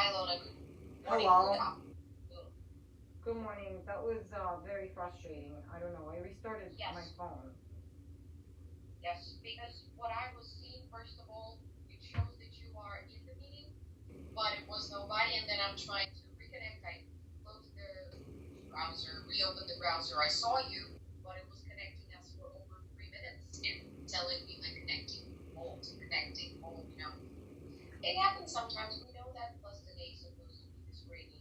Hi, Lona. Good morning. Hello. Good afternoon. Good morning. That was very frustrating. I don't know. I restarted my Yes, phone. yes. Because what I was seeing, first of all, it shows that you are in the meeting, but it was nobody. And then I'm trying to reconnect. I closed the browser, reopened the browser. I saw you, but it was connecting us for over 3 minutes and telling me like connecting hold. It happens sometimes. We know that. Plus, the day is supposed to be this rainy,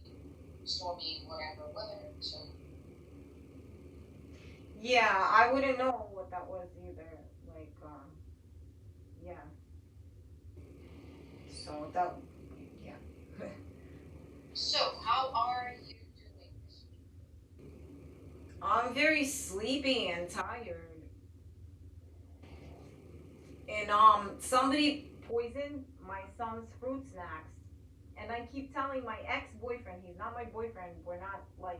stormy, whatever weather. So Yeah, I wouldn't know what that was either. Like, yeah. So that, yeah. So, how are you doing this week? I'm very sleepy and tired. And somebody poisoned my son's fruit snacks. And I keep telling my ex-boyfriend, he's not my boyfriend. We're not like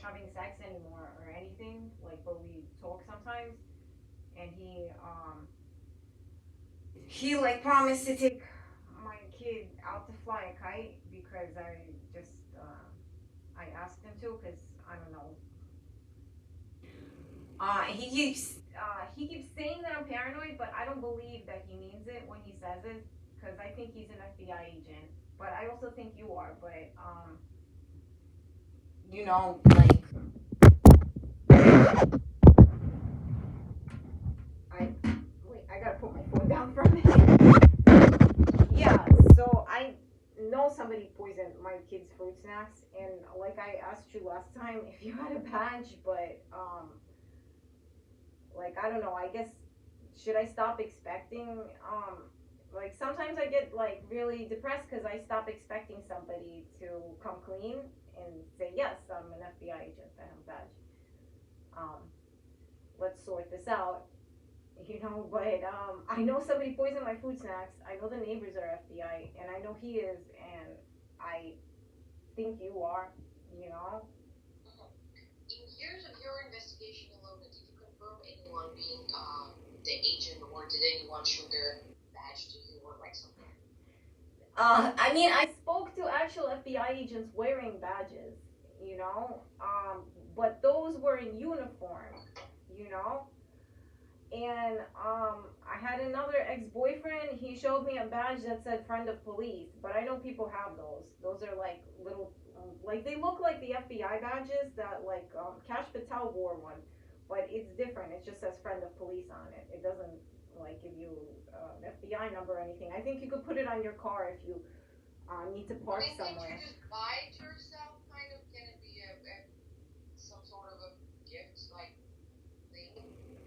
having sex anymore or anything. Like, but we talk sometimes. And he like promised to take my kid out to fly a kite because I asked him to because I don't know. He keeps saying that I'm paranoid, but I don't believe that he means it when he says it because I think he's an FBI agent. But I also think you are. But like I wait. I gotta put my phone down for a minute. Yeah, so I know somebody poisoned my kids' fruit snacks, and like I asked you last time if you had a badge, but like I don't know. I guess should I stop expecting? Like sometimes I get like really depressed because I stop expecting somebody to come clean and say yes, I'm an FBI agent. I have a badge. Um, let's sort this out. But I know somebody poisoned my food snacks. I know the neighbors are FBI, and I know he is, and I think you are, you know. Mhm. In years of your investigation alone, did you confirm anyone being the agent, or did anyone show their badge to you, or like something? I mean, I spoke to actual FBI agents wearing badges, you know, but those were in uniform, you know. And I had another ex-boyfriend. He showed me a badge that said "friend of police," but I know people have those. Those are like little, like they look like the FBI badges that like Cash Patel wore one, but it's different. It just says "friend of police" on it. It doesn't like give you an FBI number or anything. I think you could put it on your car if you need to I park mean, can't you somewhere. just buy it yourself? Kind of, can it be some sort of a gift like thing?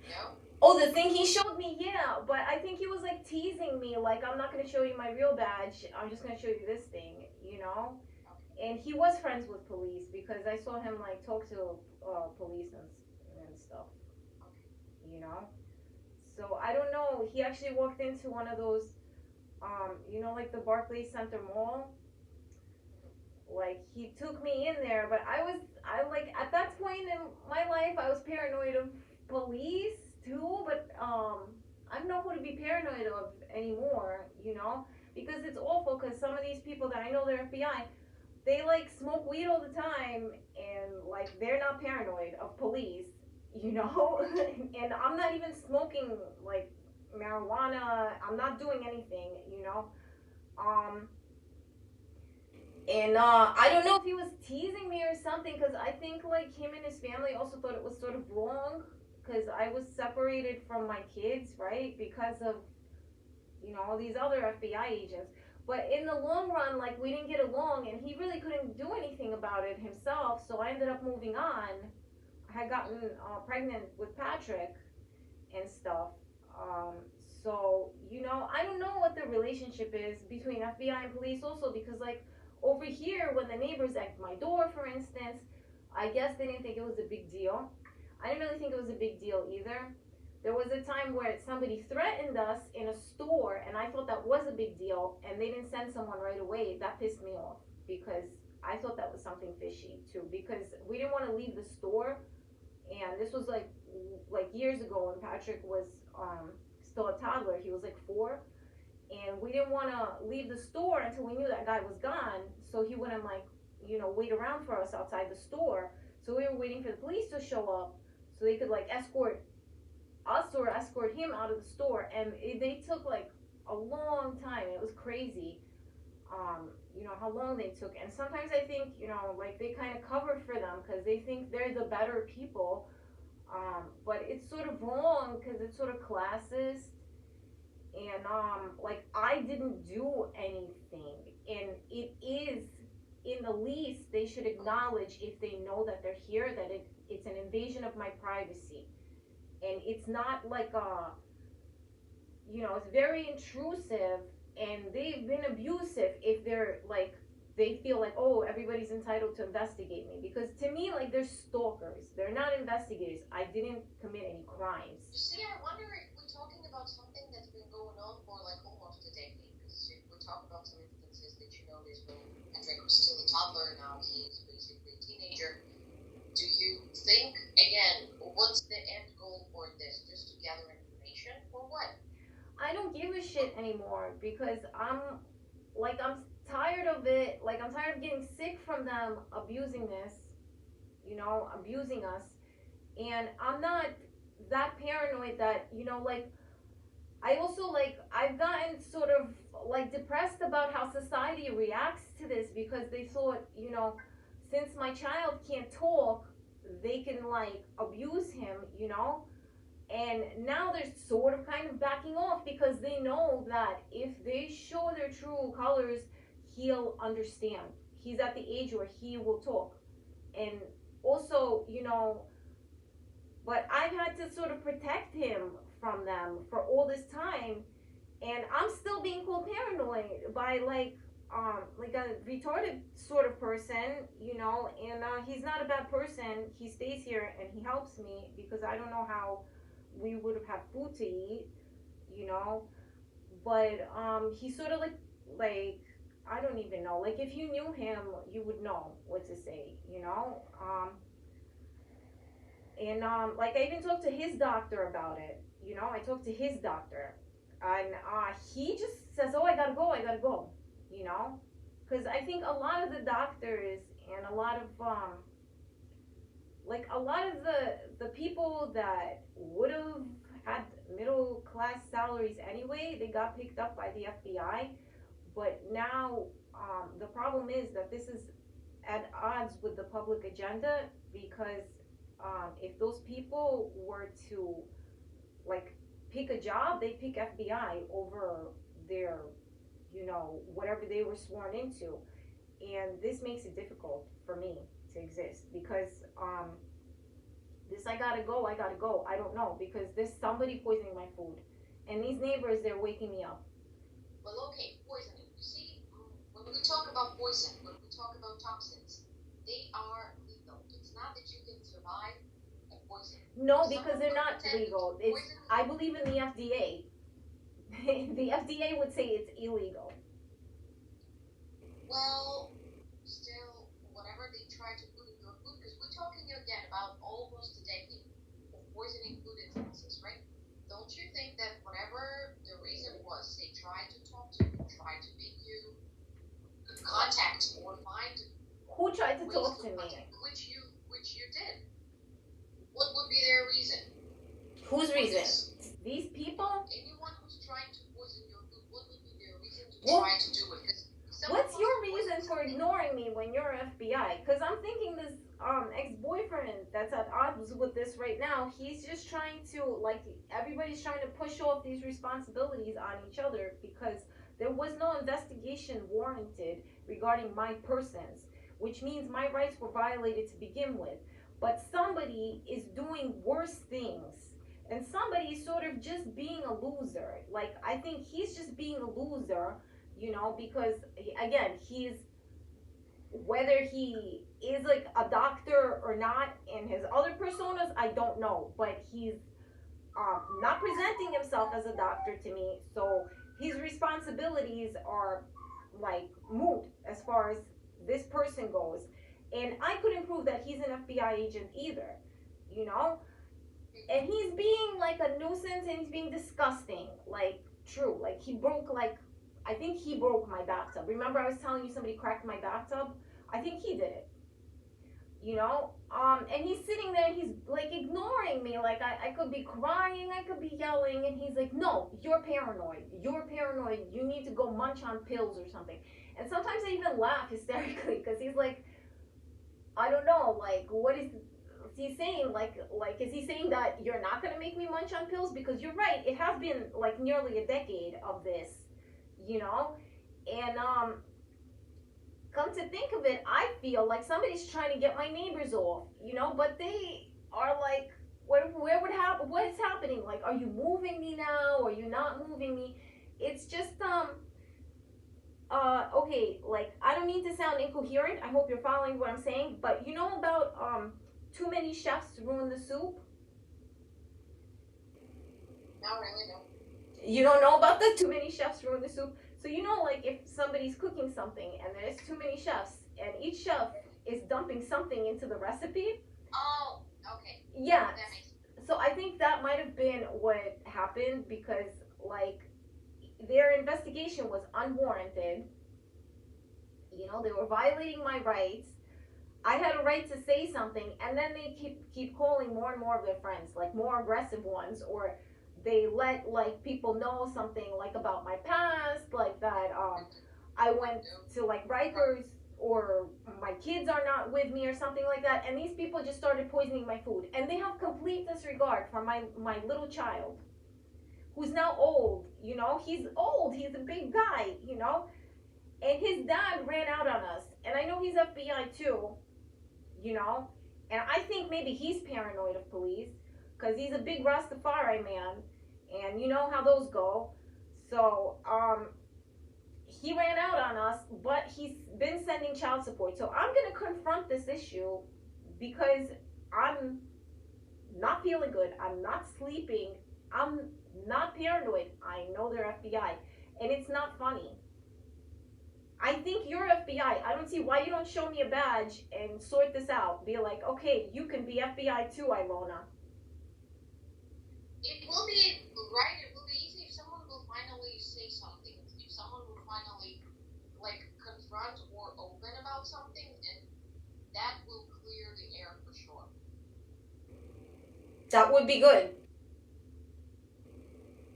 No. Oh, the thing he showed me, yeah, but I think he was like teasing me, like I'm not gonna show you my real badge. I'm just gonna show you this thing, you know. Okay. And he was friends with police because I saw him like talk to police and stuff, Okay. you know. So I don't know. He actually walked into one of those, like the Barclays Center Mall. Like he took me in there, but I like at that point in my life I was paranoid of police too, but I don't know who to be paranoid of anymore, because it's awful because some of these people that I know they're FBI, they like smoke weed all the time and like they're not paranoid of police, and I'm not even smoking like marijuana. I'm not doing anything. Um and I don't know if he was teasing me or something because I think like him and his family also thought it was sort of wrong because I was separated from my kids, right? Because of all these other FBI agents. But in the long run, like we didn't get along, and he really couldn't do anything about it himself. So I ended up moving on. I had gotten pregnant with Patrick and stuff. Um, so I don't know what the relationship is between FBI and police, also because like over here, when the neighbors at my door, for instance, I guess they didn't think it was a big deal. I didn't really think it was a big deal either. There was a time where somebody threatened us in a store, and I thought that was a big deal, and they didn't send someone right away. That pissed me off because I thought that was something fishy too. Because we didn't want to leave the store, and this was like years ago when Patrick was still a toddler. He was like 4, and we didn't want to leave the store until we knew that guy was gone, so he wouldn't like, wait around for us outside the store. So we were waiting for the police to show up so they could like escort us or escort him out of the store, and they took like a long time. It was crazy. How long they took, and sometimes I think, like they kind of cover for them because they think they're the better people. But it's sort of wrong because it's sort of classist, and like I didn't do anything, and it is in the least they should acknowledge if they know that they're here that it's an invasion of my privacy, and it's not like it's very intrusive, and they've been abusive if they're like they feel like, oh, everybody's entitled to investigate me, because to me, like, they're stalkers, they're not investigators. I didn't commit any crimes. You see, I wonder if we're talking about something that's been going on for like almost a decade, because if we talk about some instances that there's when Patrick was still a toddler, now he's basically a teenager. Do you think, again, what's the end goal for this? Just to gather information or what? I don't give a shit anymore because I'm tired of it. Like, I'm tired of getting sick from them abusing this, abusing us. And I'm not that paranoid that, like, I also, like, I've gotten sort of like depressed about how society reacts to this because they thought, since my child can't talk, they can like abuse him, and now they're sort of kind of backing off because they know that if they show their true colors, he'll understand. He's at the age where he will talk. And also, but I've had to sort of protect him from them for all this time, and I'm still being called paranoid by like a retarded sort of person, and he's not a bad person. He stays here and he helps me because I don't know how we would have had food to eat, you know. But he's sort of like I don't even know. Like if you knew him, you would know what to say, and like I even talked to his doctor about it. I talked to his doctor, and he just says, "Oh, I gotta go," you know, because I think a lot of the doctors and a lot of like a lot of the people that would have had middle class salaries anyway, they got picked up by the FBI. But now the problem is that this is at odds with the public agenda because if those people were to like pick a job, they pick FBI over their, whatever they were sworn into. And this makes it difficult for me to exist because this I gotta go. I don't know because there's somebody poisoning my food, and these neighbors, they're waking me up. Well, okay, poisoning. You see, when we talk about poison, when we talk about toxins, they are lethal. It's not that you can survive a poison. No, because they're not legal. It's I believe in the FDA. The FDA would say it's illegal. Well, still, whatever they try to put in your food, because we're talking again about almost a decade of poisoning food instances, right? Don't you think that whatever the reason was, they tried to talk to you, tried to make you contact or find Who tried to ways talk to to me? contact, which you did? What would be their reason? Whose for reason? this? These people? Anyone who's trying to poison your food, what would be their reason to Well, try to do it? Because what's your reason for ignoring me when you're FBI? Because I'm thinking this ex-boyfriend that's at odds with this right now, he's just trying to, like, everybody's trying to push off these responsibilities on each other because there was no investigation warranted regarding my persons, which means my rights were violated to begin with. But somebody is doing worse things, and somebody is sort of just being a loser. Like, I think he's just being a loser, because again, he's whether he is like a doctor or not in his other personas, I don't know, but he's not presenting himself as a doctor to me, so his responsibilities are like moot as far as this person goes, and I couldn't prove that he's an FBI agent either, you know and he's being like a nuisance, and he's being disgusting, like, true. Like he broke like I think he broke my bathtub. Remember I was telling you somebody cracked my bathtub? I think he did it. You know? And he's sitting there and he's like ignoring me. Like I could be crying, I could be yelling, and he's like, no, you're paranoid. You're paranoid. You need to go munch on pills or something. And sometimes I even laugh hysterically because he's like, I don't know, like what is he saying? Like is he saying that you're not gonna make me munch on pills? Because you're right, it has been like nearly a decade of this, you know? And come to think of it, I feel like somebody's trying to get my neighbors off, you know, but they are like, where would happen? What is happening? Like, are you moving me now? Are you not moving me? It's just okay, like I don't mean to sound incoherent. I hope you're following what I'm saying, but you know about too many chefs ruin the soup. Not really, no. You don't know about the too many chefs ruin the soup. So you know, like if somebody's cooking something and there's too many chefs, and each chef is dumping something into the recipe. Oh, okay. Yeah. That makes sense. So I think that might have been what happened because like their investigation was unwarranted. You know, they were violating my rights. I had a right to say something, and then they keep calling more and more of their friends, like more aggressive ones, or they let like people know something like about my past, like that I went to like Rikers or my kids are not with me or something like that, and these people just started poisoning my food, and they have complete disregard for my little child, who's now old. You know, he's old. He's a big guy. You know, and his dad ran out on us, and I know he's FBI too, you know, and I think maybe he's paranoid of police because he's a big Rastafari man, and you know how those go. So he ran out on us, but he's been sending child support. So I'm gonna confront this issue because I'm not feeling good. I'm not sleeping. I'm not paranoid. I know they're FBI, and it's not funny. I think you're FBI. I don't see why you don't show me a badge and sort this out. Be like, okay, you can be FBI too, Ilona. It will be right. It will be easy if someone will finally say something. If someone will finally like confront or open about something, and that will clear the air for sure. That would be good.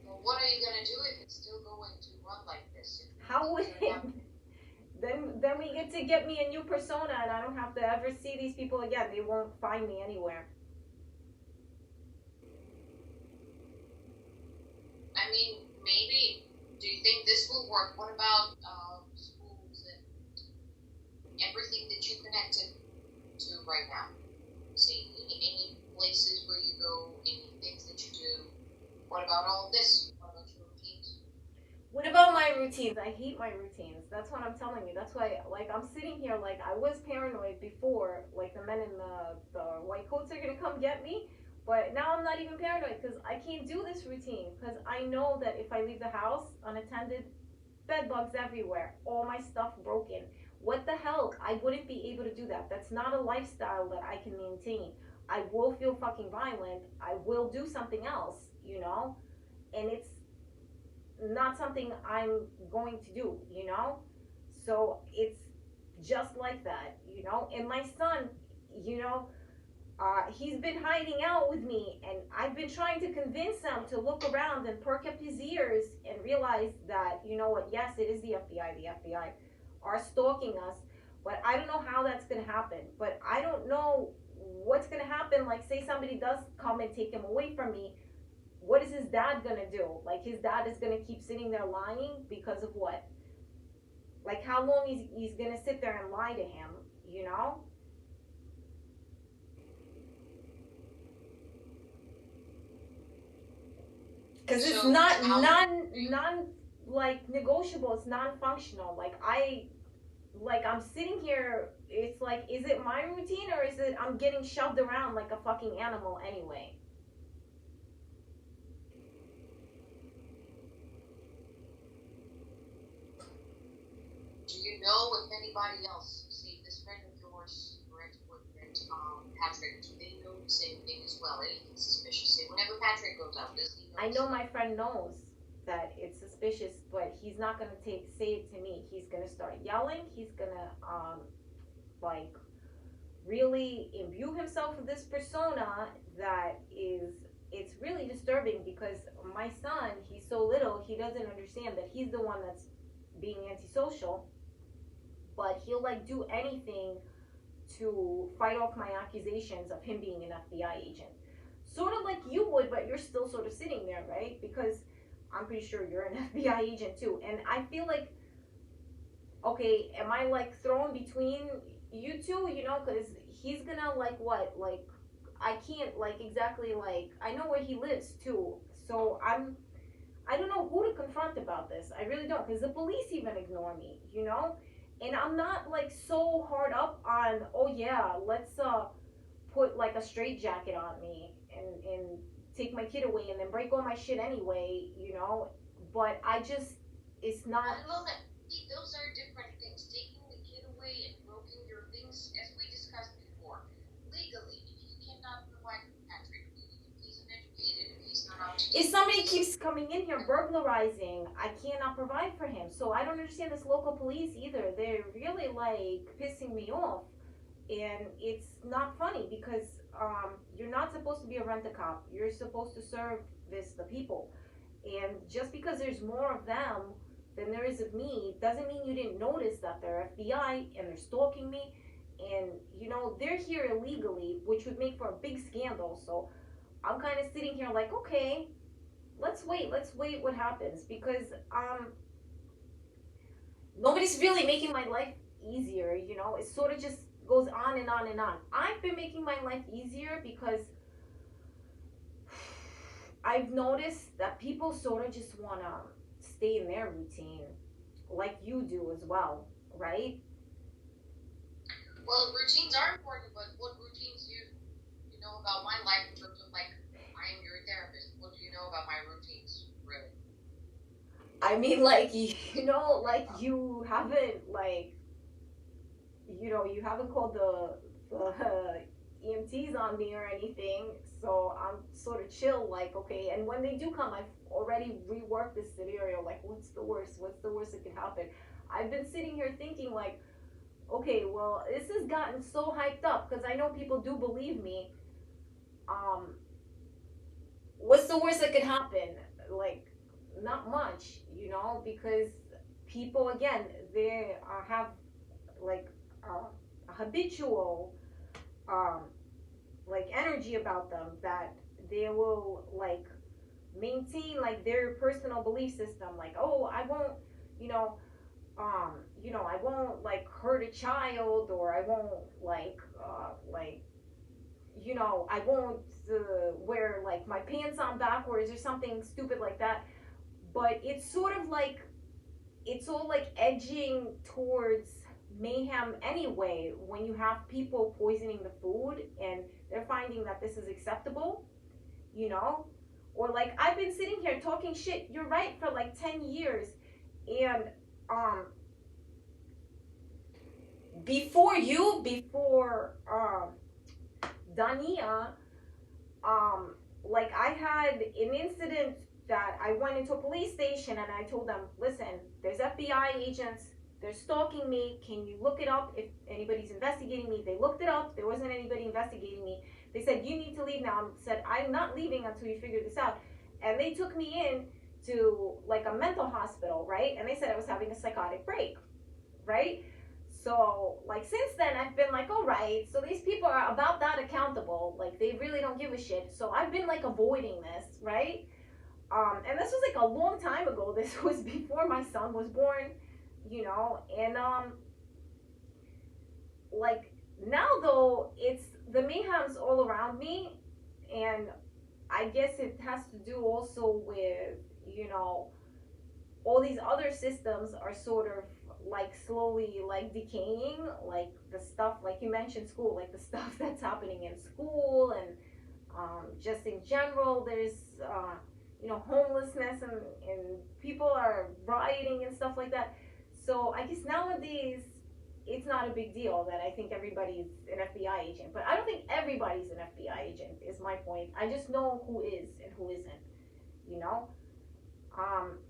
Well, what are you gonna do if it's still going to run like this? How would it? Then we get to get me a new persona, and I don't have to ever see these people again. They won't find me anywhere. I mean, maybe. Do you think this will work? What about schools and everything that you connected to right now? See, any places where you go, any things that you do. What about all this? What about your routines? What about my routines? I hate my routines. That's what I'm telling you. That's why, like, I'm sitting here like I was paranoid before, like the men in the white coats are gonna come get me. But now I'm not even paranoid because I can't do this routine because I know that if I leave the house unattended, bed bugs everywhere, all my stuff broken. What the hell? I wouldn't be able to do that. That's not a lifestyle that I can maintain. I will feel fucking violent. I will do something else, you know? And it's not something I'm going to do, you know? So it's just like that, you know? And my son, you know, he's been hiding out with me, and I've been trying to convince him to look around and perk up his ears and realize that, you know what, yes, it is the FBI. The FBI are stalking us, but I don't know how that's going to happen. But I don't know what's going to happen. Like, say somebody does come and take him away from me. What is his dad going to do? Like, his dad is going to keep sitting there lying because of what? Like, how long he's going to sit there and lie to him, you know? Because it's So, not how non like negotiable. It's non-functional. Like I'm sitting here. It's like, is it my routine or is it I'm getting shoved around like a fucking animal anyway? do you know if anybody else, see this friend of yours, your ex-boyfriend, Patrick, do they know the same thing as well? Anything suspicious? Say, whenever Patrick goes out, does he know? I know my friend knows that it's suspicious, but he's not gonna say it to me. He's gonna start yelling. He's gonna like really imbue himself with this persona that is, it's really disturbing because my son, he's so little, he doesn't understand that he's the one that's being antisocial, but he'll like do anything to fight off my accusations of him being an FBI agent. Sort of like you would, but you're still sort of sitting there, right? Because I'm pretty sure you're an FBI agent too. And I feel like, okay, am I like thrown between you two? You know, because he's gonna like what? Like, I can't like exactly like, I know where he lives too. So I don't know who to confront about this. I really don't, because the police even ignore me, you know? And I'm not like so hard up on, oh yeah, let's put like a straight jacket on me and take my kid away and then break all my shit anyway, you know? But I just, it's not. I know that. See, those are different things. Taking the kid away and broking your things, as we discussed before, legally, if you cannot provide for Patrick, even if he's uneducated, if he's not up to If date, somebody keeps coming in here burglarizing, I cannot provide for him. So I don't understand this local police either. They're really like pissing me off. And it's not funny because you're not supposed to be a rent-a-cop. You're supposed to serve the people. And just because there's more of them than there is of me doesn't mean you didn't notice that they're FBI and they're stalking me. And you know they're here illegally, which would make for a big scandal. So I'm kind of sitting here like, okay, let's wait what happens because nobody's really making my life easier, you know. It sort of just goes on and on and on. I've been making my life easier because I've noticed that people sort of just want to stay in their routine like you do as well, right? well, routines are important, but what routines you know about my life in terms of like I am your therapist? What do you know about my routines, really? I mean, like, you know, like you haven't like, you know, you haven't called the EMTs on me or anything, so I'm sort of chill. Like, okay, and when they do come, I've already reworked this scenario. Like, what's the worst? What's the worst that could happen? I've been sitting here thinking, like, okay, well, this has gotten so hyped up because I know people do believe me. Um, what's the worst that could happen? Like, not much, you know, because people again they have like a habitual um, like energy about them that they will like maintain like their personal belief system. Like, oh, I won't, you know, I won't like hurt a child, or I won't like I won't wear like my pants on backwards or something stupid like that. But it's sort of like it's all like edging towards mayhem anyway when you have people poisoning the food and they're finding that this is acceptable, you know? Or like I've been sitting here talking shit, you're right, for like 10 years. And um before Dania, like I had an incident that I went into a police station and I told them, listen, there's FBI agents, they're stalking me. Can you look it up if anybody's investigating me? They looked it up. There wasn't anybody investigating me. They said, you need to leave now. I said, I'm not leaving until you figure this out. And they took me in to like a mental hospital, right? And they said I was having a psychotic break, right? So like since then I've been like, all right, so these people are about that accountable. Like they really don't give a shit. So I've been like avoiding this, right? And this was like a long time ago. This was before my son was born, you know. And like now though, it's the mayhem's all around me, and I guess it has to do also with, you know, all these other systems are sort of like slowly like decaying, like the stuff like you mentioned school, like the stuff that's happening in school, and just in general there's homelessness, and people are rioting and stuff like that. So I guess nowadays it's not a big deal that I think everybody's an FBI agent, but I don't think everybody's an FBI agent is my point. I just know who is and who isn't, you know.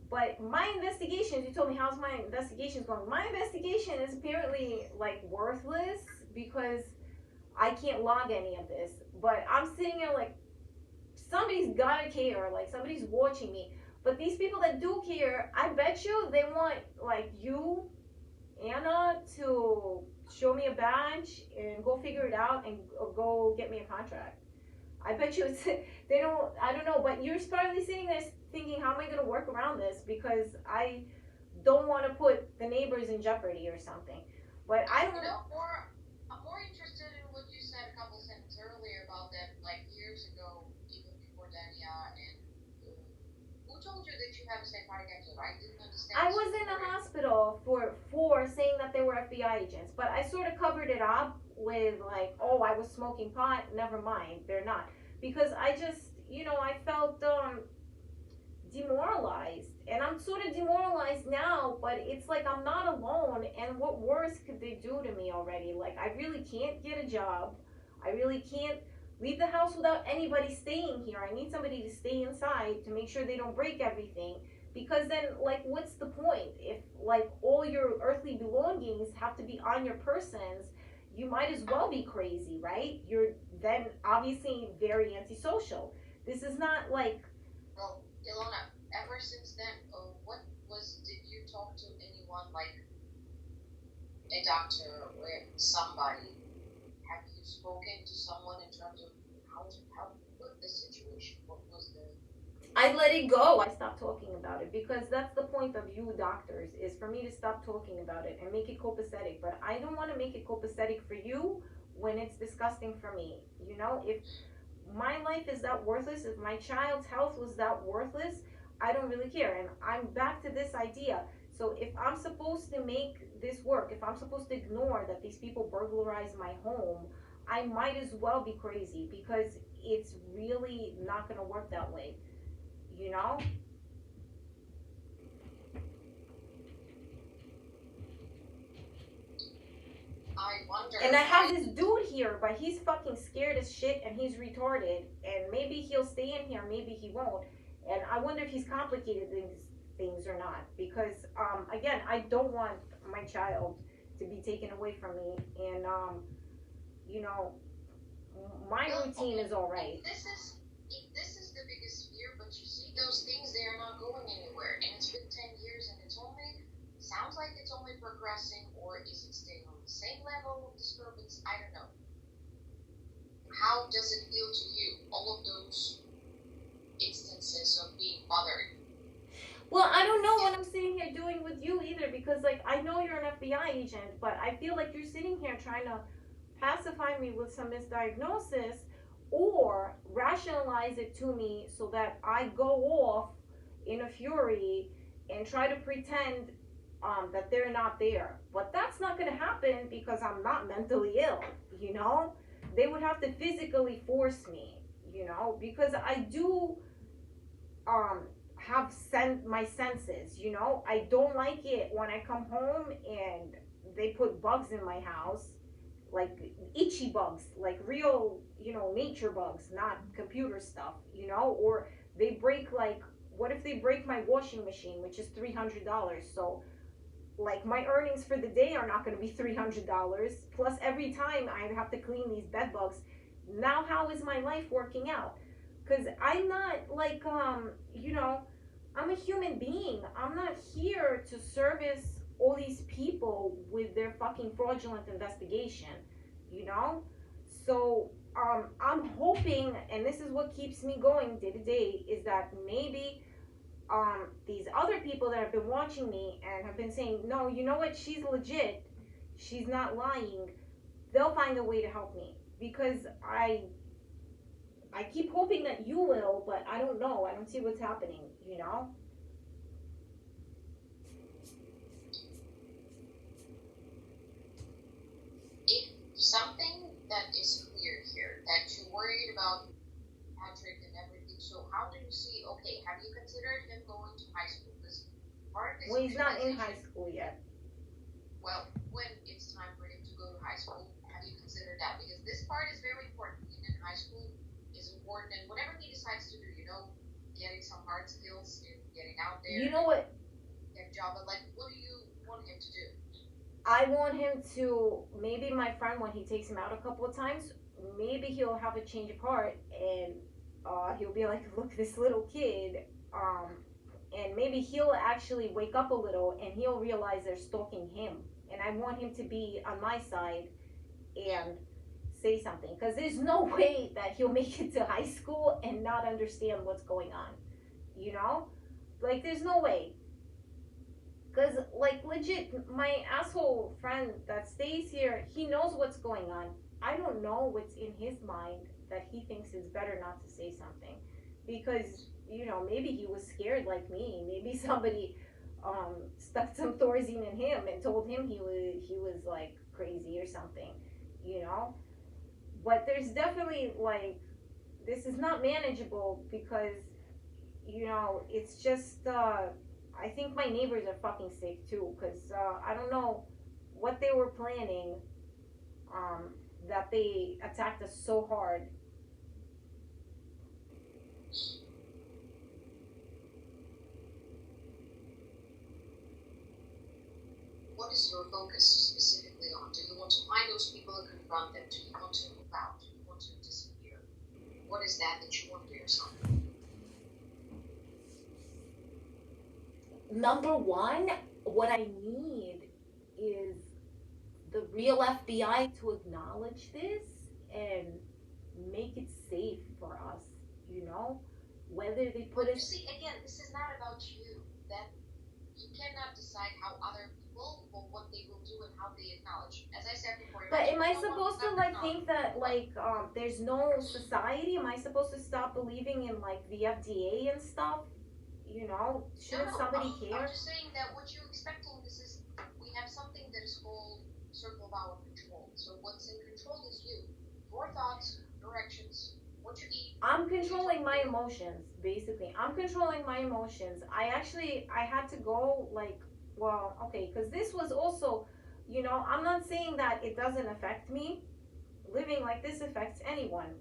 But my investigations, you told me how's my investigations going. My investigation is apparently like worthless because I can't log any of this. But I'm sitting here like somebody's gotta care, like somebody's watching me. But these people that do care, I bet you they want like you, Anna, to show me a badge and go figure it out and go get me a contract. I bet you it's they don't. I don't know, but you're probably sitting there thinking, how am I going to work around this? Because I don't want to put the neighbors in jeopardy or something. But I don't. I'm more interested in what you said a couple sentences earlier about that, like years ago, even before that, yeah. And who told you that you have a psychotic episode? I didn't understand. I was in a hospital for saying that they were FBI agents, but I sort of covered it up with like, oh, I was smoking pot. Never mind, they're not, because I just, I felt demoralized, and I'm sort of demoralized now. But it's like I'm not alone, and what worse could they do to me already? Like I really can't get a job. I really can't leave the house without anybody staying here. I need somebody to stay inside to make sure they don't break everything, because then like what's the point if like all your earthly belongings have to be on your persons? You might as well be crazy, right? You're then obviously very antisocial. This is not like. Well, Ilona, ever since then, did you talk to anyone like a doctor or somebody? Have you spoken to someone in terms of how was the situation? What was the I let it go. I stopped talking about it because that's the point of you doctors, is for me to stop talking about it and make it copacetic. But I don't want to make it copacetic for you when it's disgusting for me. If my life is that worthless, if my child's health was that worthless, I don't really care. And I'm back to this idea. So if I'm supposed to make this work, if I'm supposed to ignore that these people burglarize my home, I might as well be crazy, because it's really not going to work that way, you know? I wonder. And I have this dude here, but he's fucking scared as shit and he's retarded. And maybe he'll stay in here, maybe he won't. And I wonder if he's complicated things or not. Because, again, I don't want my child to be taken away from me. And, you know, my routine is all right. This is the biggest fear, but you see those things, they are not going anywhere. And it's been 10 years and sounds like it's only progressing, or is it staying on the same level of disturbance? I don't know. How does it feel to you, all of those instances of being bothered? Well, I don't know what I'm sitting here doing with you either, because, like, I know you're an FBI agent, but I feel like you're sitting here trying to pacify me with some misdiagnosis or rationalize it to me so that I go off in a fury and try to pretend that they're not there. But that's not going to happen because I'm not mentally ill, They would have to physically force me, because I do have my senses, I don't like it when I come home and they put bugs in my house, like itchy bugs, like real, nature bugs, not computer stuff, or they break, like, what if they break my washing machine, which is $300? So like my earnings for the day are not going to be $300, plus every time I have to clean these bed bugs. Now how is my life working out? Because I'm not like I'm a human being. I'm not here to service all these people with their fucking fraudulent investigation, so I'm hoping, and this is what keeps me going day to day, is that maybe these other people that have been watching me and have been saying, no, you know what, she's legit, she's not lying, they'll find a way to help me, because I keep hoping that you will, but I don't know, I don't see what's happening, If something that is clear here, that you're worried about Patrick and everything, so how do you see, okay, have you considered him going to high school? Because part of this, well, he's not in high school yet. Well, when it's time for him to go to high school, have you considered that? Because this part is very important. Being in high school is important, and whatever he decides to do, getting some hard skills and getting out there You know and what? get a job. But like, what do you want him to do? I want him to, maybe my friend, when he takes him out a couple of times, maybe he'll have a change of heart, and he'll be like, look, this little kid, um, and maybe he'll actually wake up a little and he'll realize they're stalking him. And I want him to be on my side and say something, because there's no way that he'll make it to high school and not understand what's going on, you know? Like, there's no way. Because, like, legit, my asshole friend that stays here, he knows what's going on. I don't know what's in his mind that he thinks it's better not to say something. Because, maybe he was scared like me. Maybe somebody stuck some Thorazine in him and told him he was like crazy or something, you know? But there's definitely, like, this is not manageable because, it's just, I think my neighbors are fucking sick too, because I don't know what they were planning, um, that they attacked us so hard. What is your focus specifically on? Do you want to find those people and confront them? Do you want to move out? Do you want to disappear? What is that you want for yourself? Number one, what I need is the real FBI to acknowledge this and make it safe for us, you know? Whether they put But you us. see, again, this is not about you. That you cannot decide how other people or what they will do and how they acknowledge. As I said before, But am I no supposed to like think that like there's no society? Am I supposed to stop believing in like the FDA and stuff? Shouldn't somebody I'm care? just saying that what you expecting, this is, we have something that is called circle of our control. So what's in control is you, your thoughts, your actions, what you eat. I'm controlling my emotions, basically. I'm controlling my emotions. I had to go, like, well, okay, because this was also, I'm not saying that it doesn't affect me. Living like this affects anyone.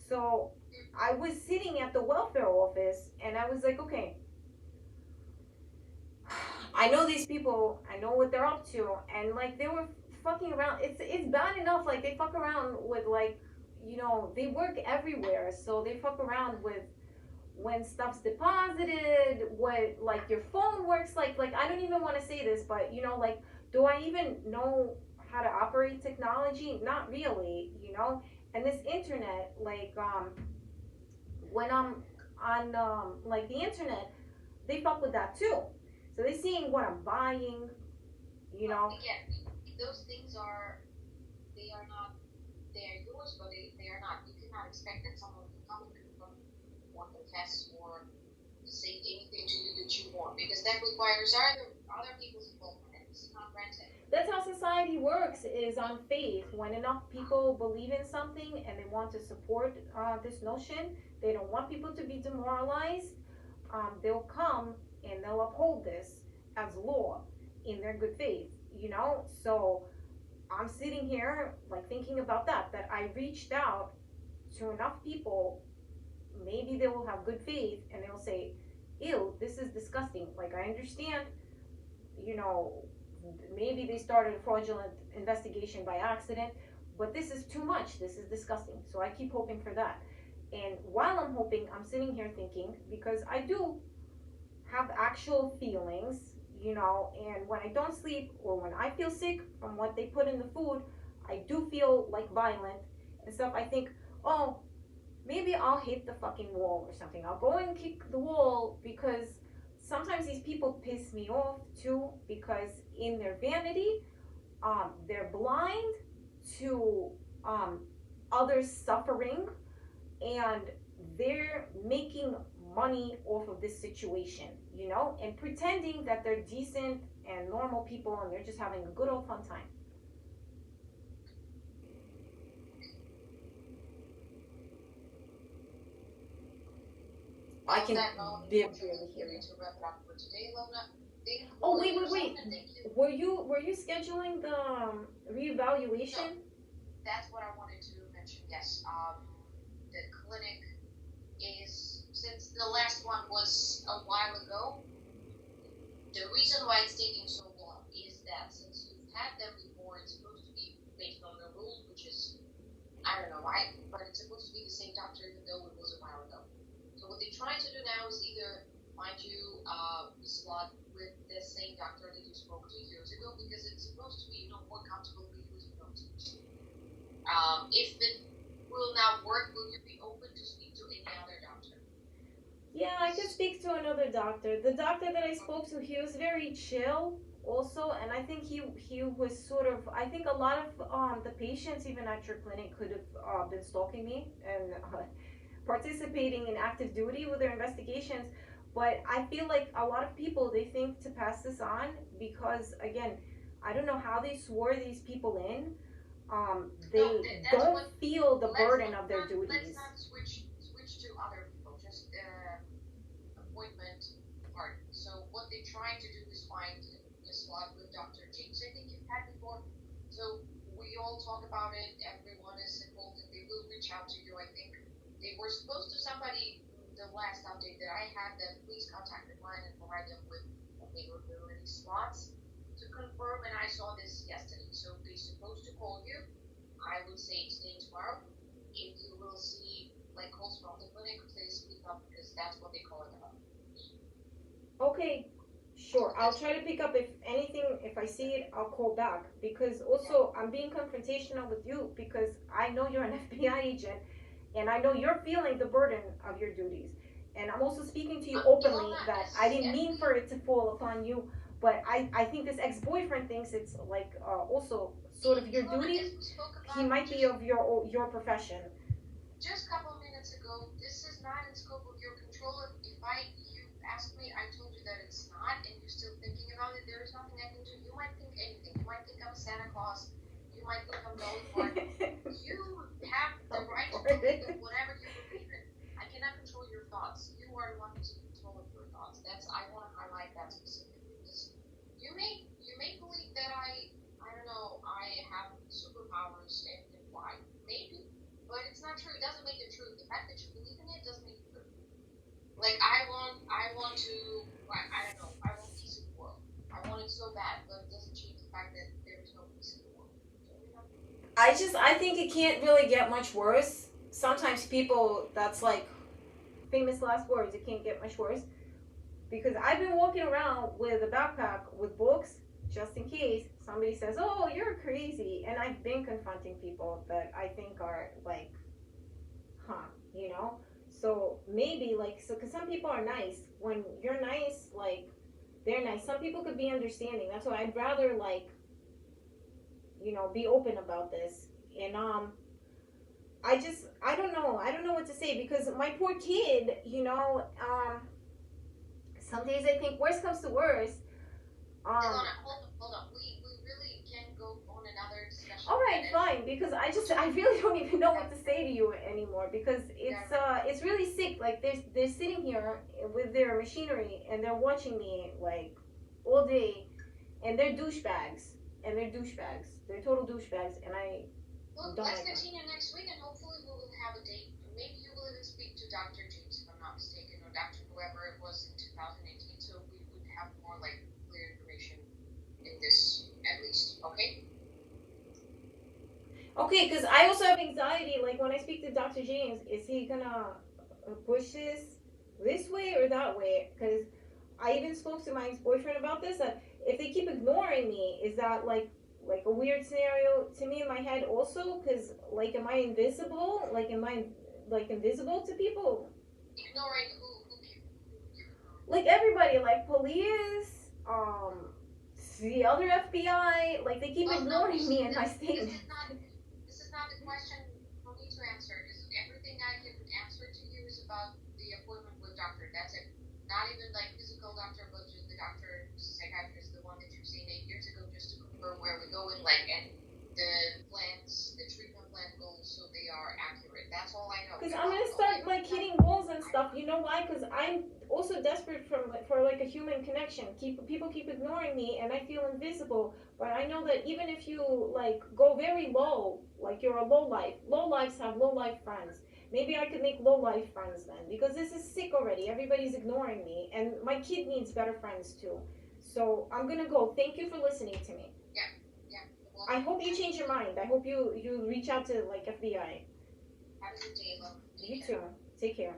So I was sitting at the welfare office and I was like, okay, I know these people, I know what they're up to, and like they were fucking around. It's bad enough, like they fuck around with, like, they work everywhere, so they fuck around with when stuff's deposited, what, like, your phone works, like I don't even want to say this, but like, do I even know how to operate technology? Not really. And this internet, like, when I'm on, like, the internet, they fuck with that too. So they're seeing what I'm buying, you know. Again, those things are, they are not, they are yours, but they are not. You cannot expect that someone can come and confirm or confess or say anything to you that you want, because that requires other people's involvement, and this is not granted. That's how society works, is on faith. When enough people believe in something and they want to support this notion, they don't want people to be demoralized, they'll come and they'll uphold this as law in their good faith. So I'm sitting here, like, thinking about that I reached out to enough people. Maybe they will have good faith and they'll say, ew, this is disgusting. Like, I understand, you know maybe they started a fraudulent investigation by accident, but this is too much, this is disgusting. So I keep hoping for that. And while I'm hoping, I'm sitting here thinking, because I do have actual feelings, and when I don't sleep or when I feel sick from what they put in the food, I do feel like violent and stuff. I think, oh, maybe I'll hit the fucking wall or something. I'll go and kick the wall, because sometimes these people piss me off too, because in their vanity, they're blind to um, others suffering, and they're making money off of this situation, and pretending that they're decent and normal people and they're just having a good old fun time. I can barely hear you. To wrap it up for today, Lona. Oh, wait. Were you scheduling the reevaluation? That's what I wanted to mention. Yes, the clinic is since the last one was a while ago, the reason why it's taking so long is that since you've had them before, it's supposed to be based on the rules, which is, I don't know why, but it's supposed to be the same doctor even though it was a while ago. So what they're trying to do now is either find you a slot with the same doctor that you spoke to years ago because it's supposed to be, more comfortable for you as well. If it will now work, will you be open to speak to any other doctor? Yeah, I could speak to another doctor. The doctor that I spoke to, he was very chill also, and I think he was sort of. I think a lot of the patients even at your clinic could have been stalking me and participating in active duty with their investigations. But I feel like a lot of people they think to pass this on because again, I don't know how they swore these people in. No, They that's don't what. feel the Let's burden of their let's duties. not switch to other people. Just appointment part. So what they're trying to do is find a slot with Dr. James. I think you've had before. So we all talk about it. Everyone is involved, and they will reach out to you. I think they were supposed to somebody. The last update that I had, that please contact the client and provide them with availability slots to confirm. And I saw this yesterday. So they're supposed to call you. I would say today, tomorrow. If you will see like calls from the clinic, please speak up because that's what they call it about. Okay, sure. I'll try to pick up if anything. If I see it, I'll call back because also I'm being confrontational with you because I know you're an FBI agent and I know you're feeling the burden of your duties. And I'm also speaking to you openly that I didn't mean for it to fall upon you, but I think this ex-boyfriend thinks it's like also sort of your duty. He might be of your profession. Just a couple of minutes ago, this is not in scope of your control. If you asked me, I told you that it's not, and you're still thinking about it. There is nothing I can do. You might think anything. You might think I'm Santa Claus. You might think I'm Dolly Parton. You have the right to believe in whatever you believe in. I cannot control your thoughts. You are the one who's in control of your thoughts. I want to highlight that specifically. You may believe that I don't know, I have superpowers and can fly. Maybe. But it's not true. It doesn't make it true. The fact that you believe in it doesn't make it true. Like I want to, I don't know, I want peace in the world. I want it so bad, but it doesn't change the fact that there is no peace in the world. I think it can't really get much worse. Sometimes people, that's like famous last words. It can't get much worse because I've been walking around with a backpack with books just in case somebody says, "Oh, you're crazy," and I've been confronting people that I think are like, "Huh," you know. So maybe like so, because some people are nice. When you're nice, like they're nice. Some people could be understanding. That's why I'd rather like be open about this. And I don't know what to say because my poor kid, some days I think worst comes to worst. Hold on. We really can't go on another discussion. All right, fine. Because I really don't even know what to say to you anymore because it's really sick. Like they're sitting here with their machinery and they're watching me like all day, and they're douchebags. They're total douchebags, and I Look, don't let's like them. continue next week, and hopefully we will have a date. Maybe you will even speak to Dr. James, if I'm not mistaken, or Dr. whoever it was in 2018, so we would have more like clear information in this at least. Okay? Okay, because I also have anxiety. Like when I speak to Dr. James, is he gonna push this way or that way? Because I even spoke to my ex-boyfriend about this. That if they keep ignoring me, is that like a weird scenario to me in my head also? Because like, am I invisible? Like, am I like invisible to people? Ignoring who Like everybody, like police, the other FBI, like they keep ignoring me in my statement. This is not the question for me to answer. Everything I can answer to you is about the appointment with doctor. That's it. Not even like physical doctor, but just the doctor, psychiatrist, the one that you've seen 8 years ago, just to confirm where we're going, like, and the plans, the treatment plan goals, so they are accurate. That's all I know. Because I'm gonna start like hitting walls and stuff. You know why? Because I'm also desperate for like a human connection. People keep ignoring me, and I feel invisible. But I know that even if you like go very low, like you're a low life. Low lives have low life friends. Maybe I could make low life friends then, because this is sick already. Everybody's ignoring me, and my kid needs better friends too. So I'm gonna go. Thank you for listening to me. Yeah, yeah. Well, I hope you change your mind. I hope you reach out to like FBI. have a good day, love. You too. Take care.